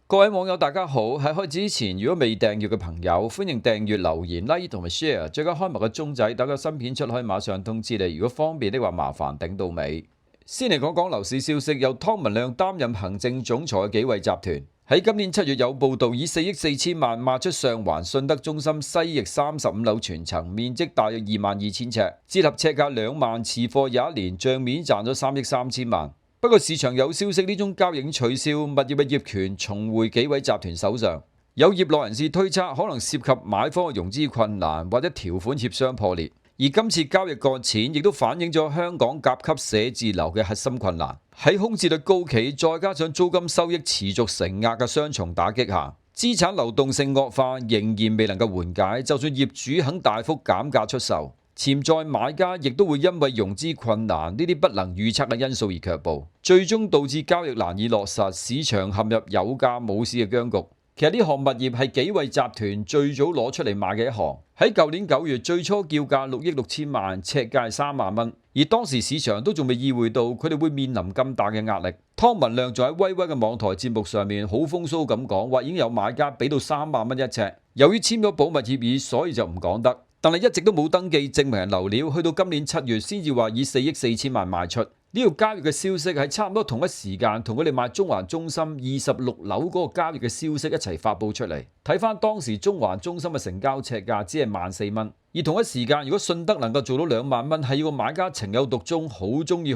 各位網友大家好，喺開始之前，如果未訂閱嘅朋友，歡迎訂閱、留言、like 同埋 share，最緊開幕嘅鐘仔，等個新片出可以馬上通知你。如果方便的話，麻煩頂到尾。先嚟講講樓市消息，由湯文亮擔任行政總裁嘅紀惠集團喺今年7月有報道，以4億4千萬賣出上環信德中心西翼35樓全層，面積大約22,000尺，折合尺價2萬，持貨有1年，帳面賺咗3億3千萬。不過市場有消息，呢宗交易取消，物業嘅業權重回紀惠集團手上。有業內人士推測，可能涉及買方嘅融資困難或者條款協商破裂。而今次交易擱淺，亦都反映咗香港甲級寫字樓嘅核心困難。喺空置率高企，再加上租金收益持續承壓嘅雙重打擊下，資產流動性惡化仍然未能夠緩解。就算業主肯大幅減價出售，潛在買家亦都會因為融資困難呢啲不能預測嘅因素而卻步，最終導致交易難以落實，市場陷入有價冇市嘅僵局。其實呢項物業係紀惠集團最早攞出嚟賣嘅一項，喺舊年9月最初叫價6億6千萬，尺價3萬蚊，而當時市場都仲未意會到佢哋會面臨咁大嘅壓力。湯文亮仲喺威威嘅網台節目上面好風騷咁講，話已經有買家俾到3萬蚊一尺，由於簽咗保密協議，所以就唔講得。但係一直都冇登記證明人流料，去到今年7月先至話以4億4千萬賣出。呢個交易嘅消息係差唔多同一時間同佢哋賣中環中心26樓嗰個交易嘅消息一齊發佈出嚟。睇翻當時中環中心嘅成交尺價只係14蚊，而同一時間如果信德能夠做到2萬蚊，係要個買家情有獨鍾，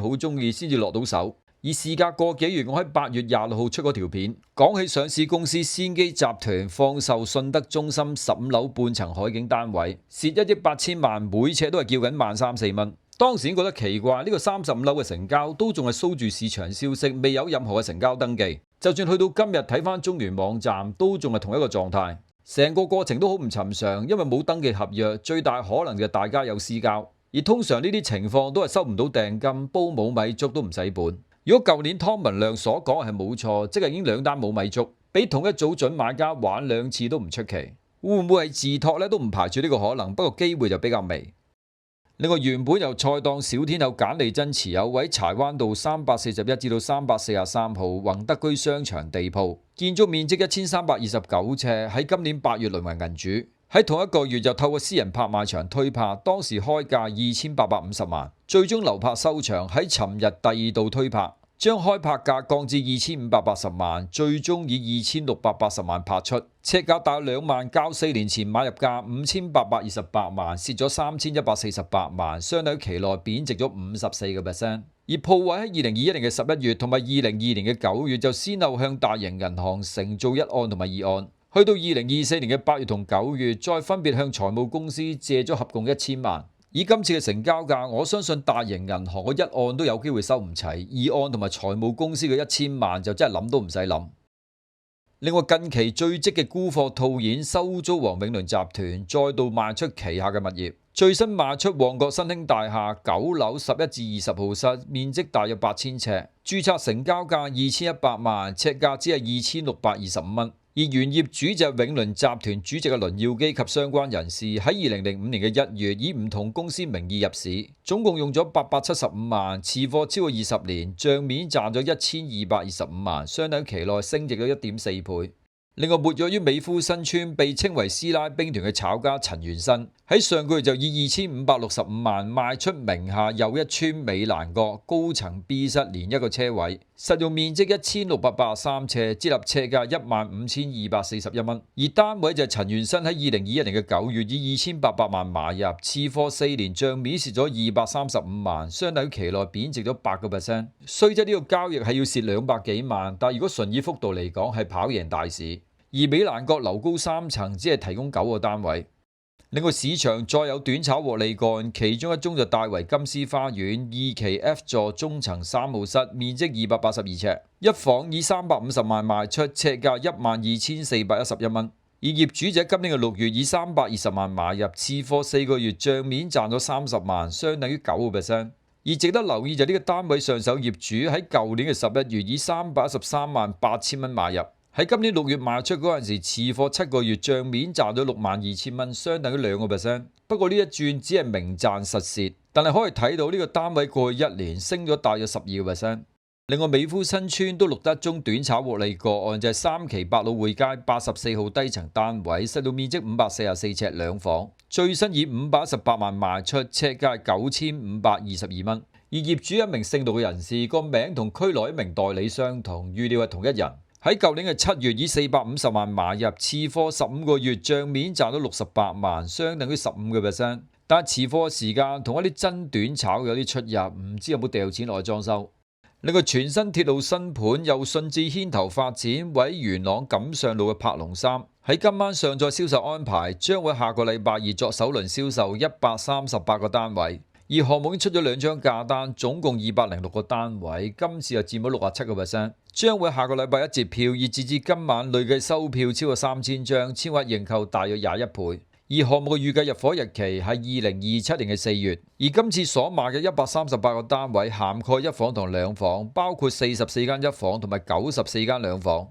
好中意先至落到手。而事隔個幾月，我喺8月26號出嗰條片，講起上市公司先機集團放售信德中心15樓半層海景單位，蝕1億8千萬，每尺都係叫緊13,400蚊。當時已經覺得奇怪，呢個35樓嘅成交都仲係騷住市場消息，未有任何嘅成交登記。就算去到今日睇翻中原網站，都仲係同一個狀態。成個過程都好唔尋常，因為冇登記合約，最大可能就大家有私交。而通常呢啲情況都係收唔到訂金，煲冇米粥都唔使本。如果舊年湯文亮所講係冇錯，即係已經2單冇米粥，俾同一組準買家玩2次都唔出奇。會唔會係自託呢？都唔排除呢個可能，不過機會就比較微。另外，原本由菜檔小天后簡利珍持有位柴灣道341至到343號宏德居商場地鋪，建築面積1329尺，喺今年8月淪為銀主。喺同一個月就透過私人拍賣場推拍，當時開價2850萬，最終流拍收場，喺尋日第2度推拍，將開拍價降至2580萬，最終以2680萬拍出，尺價大約2萬，較4年前買入價5828萬，蝕咗3148萬，相當於期內貶值咗54%。而鋪位喺2021年嘅11月同埋2022年嘅9月就先後向大型銀行承造1案同埋2案。去到2024年嘅8月同9月，再分別向財務公司借咗合共1000萬。以今次嘅成交價，我相信大型銀行嘅1案都有機會收唔齊，2案同埋財務公司嘅1000萬就真係諗都唔使諗。另外，近期最積嘅沽貨套現收租王永倫集團再度賣出旗下嘅物業，最新賣出旺角新興大廈9樓11至20號室，面積大約8000尺，註冊成交價2100萬，尺價只係2625蚊。而原業主就係永倫集團主席嘅倫耀基及相關人士，喺2005年嘅1月以唔同公司名義入市，總共用咗875萬，持貨超過20年，帳面賺咗1225萬，相等期內升值咗1.4倍。另外，活躍於美孚新村被稱為師奶兵團嘅炒家陳元新，喺上個月就以2565萬賣出名下又一村美蘭閣高層 B 室連一個車位，實用面積1683尺，折合尺價15241蚊。而單位就係陳元新喺2021年嘅9月以2800萬買入，次貨4年，帳面蝕咗235萬，相等於期內貶值咗8%。雖則呢個交易係要蝕200幾萬，但如果純以幅度嚟講係跑贏大市。而美蘭閣樓高3層，只係提供9個單位。另外，市場再有短炒獲利幹，其中一宗就大圍金獅花園2期 F 座中層3號室，面積282尺，一房以350萬賣出，尺價12411蚊。而業主者今年嘅6月以320萬買入，次貨4個月，帳面賺咗30萬，相等於9%。而值得留意就係呢個單位上手業主喺舊年嘅11月以313萬8千蚊買入。喺今年6月賣出嗰陣時，次貨7個月，帳面賺咗62000蚊，相等於2%。不過呢一轉只係明賺實蝕，但係可以睇到呢個單位過去1年升咗大約12%。另外，美孚新村都錄得一宗短炒獲利個案，就係3期百老匯街84號低層單位，實用面積544尺兩房，最新以518萬賣出，尺價9522蚊。而業主一名姓盧嘅人士，個名同區內一名代理相同，預料係同一人。喺舊年嘅7月以450萬買入，次貨15個月帳面賺到68萬，相等於15%。但係持貨嘅時間同一啲真短炒有啲出入，唔知有冇掉錢落去裝修。另外，全新鐵路新盤由順治牽頭發展，位元朗錦上路嘅柏龍3喺今晚上載銷售安排，將會下個禮拜二作首輪銷售138個單位。而項目已經出咗2張價單，總共206個單位，今次又佔咗67%，將會下個禮拜一截票，而截至今晚累計收票超過3000張，超額認購大約21倍。而項目嘅預計入伙日期係2027年嘅4月，而今次所賣嘅138個單位涵蓋1房同2房，包括44間1房同埋94間2房。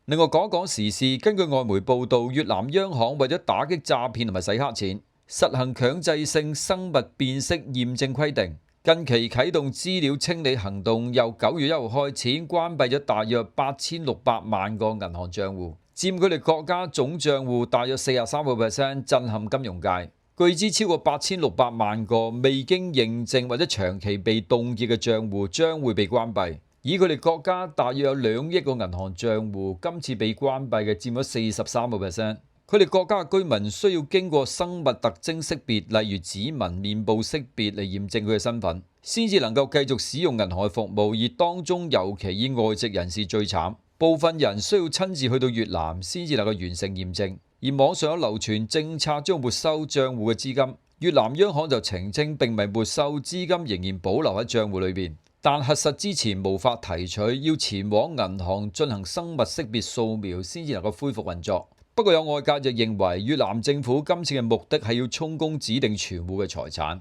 另外講一講時事，根據外媒報道，越南央行為咗打擊詐騙同埋洗黑錢，實行強制性生物辨識驗證規定，近期啟動資料清理行動，由9月1號開始關閉咗大約8600萬個銀行賬戶，佔佢哋國家總賬戶大約43%，震撼金融界。據知超過8600萬個未經認證或者長期被凍結嘅賬戶將會被關閉。以佢哋國家大約有2億個銀行賬戶，今次被關閉嘅佔咗43%。佢哋國家嘅居民需要經過生物特徵識別，例如指紋、面部識別嚟驗證佢嘅身份，先至能夠繼續使用銀行嘅服務。而當中尤其以外籍人士最慘，部分人需要親自去到越南先至能夠完成驗證。而網上有流傳政策將沒收賬戶嘅資金，越南央行就澄清並未沒收，資金仍然保留喺賬戶裏邊，但核實之前無法提取，要前往銀行進行生物識別掃描先至能夠恢復運作。不過有外界就認為越南政府今次嘅目的係要充公指定存戶嘅財產。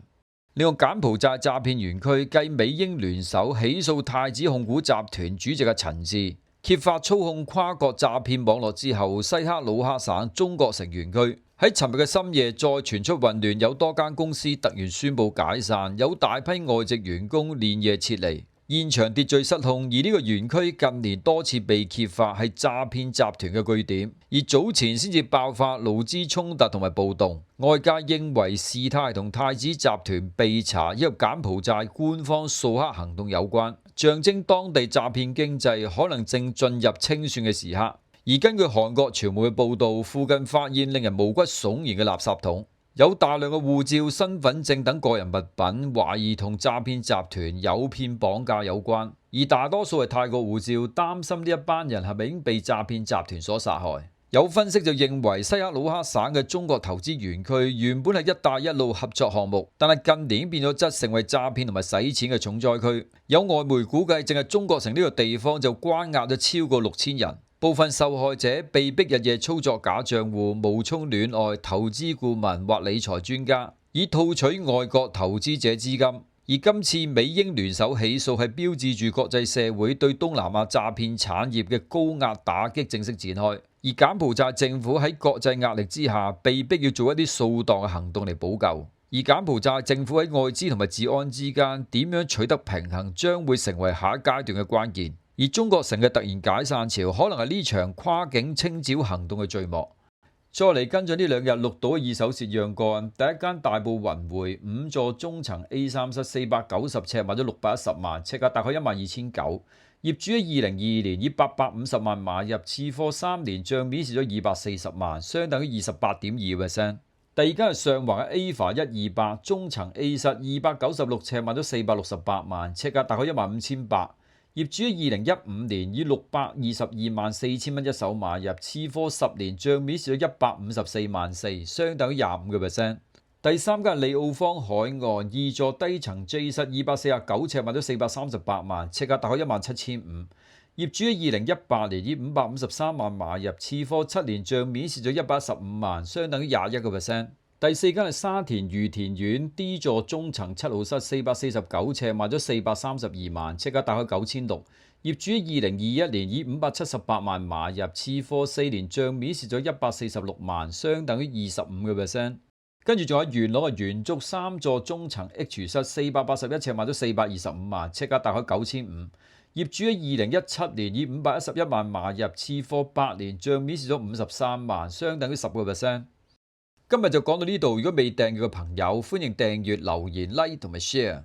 另外，柬埔寨詐騙園區繼美英聯手起訴太子控股集團主席嘅陳志，揭發操控跨國詐騙網絡之後，西克魯克省中國城園區喺尋日嘅深夜再傳出混亂，有多間公司突然宣布解散，有大批外籍員工連夜撤離。現場秩序失控，而呢個園區近年多次被揭發係詐騙集團嘅據點，而早前先至爆發勞資衝突同埋暴動。外界認為事態同太子集團被查以及柬埔寨官方掃黑行動有關，象徵當地詐騙經濟可能正進入清算嘅時刻。而根據韓國傳媒嘅報道，附近發現令人毛骨悚然嘅垃圾桶，有大量嘅護照、身份證等個人物品，懷疑同詐騙集團誘騙綁架有關，而大多數係泰國護照，擔心呢一班人係咪已經被詐騙集團所殺害。有分析就認為，西克魯克省嘅中國投資園區原本係一帶一路合作項目，但係近年變咗質，成為詐騙同埋洗錢嘅重災區。有外媒估計，淨係中國城呢個地方就關押咗超過6000人。部分受害者被逼日夜操作假賬戶，冒充戀愛、投資顧問或理財專家，以套取外國投資者資金。而今次美英聯手起訴，係標誌住國際社會對東南亞詐騙產業嘅高壓打擊正式展開。而柬埔寨政府喺國際壓力之下，被逼要做一啲掃蕩嘅行動嚟補救。而柬埔寨政府喺外資同埋治安之間點樣取得平衡，將會成為下一階段嘅關鍵。而中國城嘅突然解散潮，可能係呢場跨境清剿行動嘅序幕。再嚟跟進呢2日錄到嘅二手蝕讓個案，第一間大埔雲匯5座中層 A3 室490尺，賣咗610萬，尺價大概12900。業主喺2022年以850萬買入，次貨3年帳面蝕咗240萬，相等於28.2%。第二間係上環嘅 AVA 128中層 A 室296尺，賣咗468萬，尺價大概15800。業主喺2015年以622萬4000蚊一手買入，次貨10年帳面蝕咗154萬4，相等於25%。第三間係利奧坊海岸2座低層 J 室249尺，賣咗438萬，尺價大概17500。業主喺2018年以553萬買入，次貨7年帳面蝕咗115萬，相等於21%。第四間係沙田裕田苑 D 座中層7號室449尺，賣咗432萬，尺價大概9600。業主喺2021年以578萬買入，次貨4年帳面蝕咗146萬，相等於25%。跟住仲有元朗嘅元竹3座中層 H 室481尺，賣咗425萬，尺價大概9500。業主喺2017年以511萬買入，次貨8年帳面蝕咗53萬，相等於10%。今日就講到呢度，如果未訂閱嘅朋友，歡迎訂閱、留言、like 同埋 share。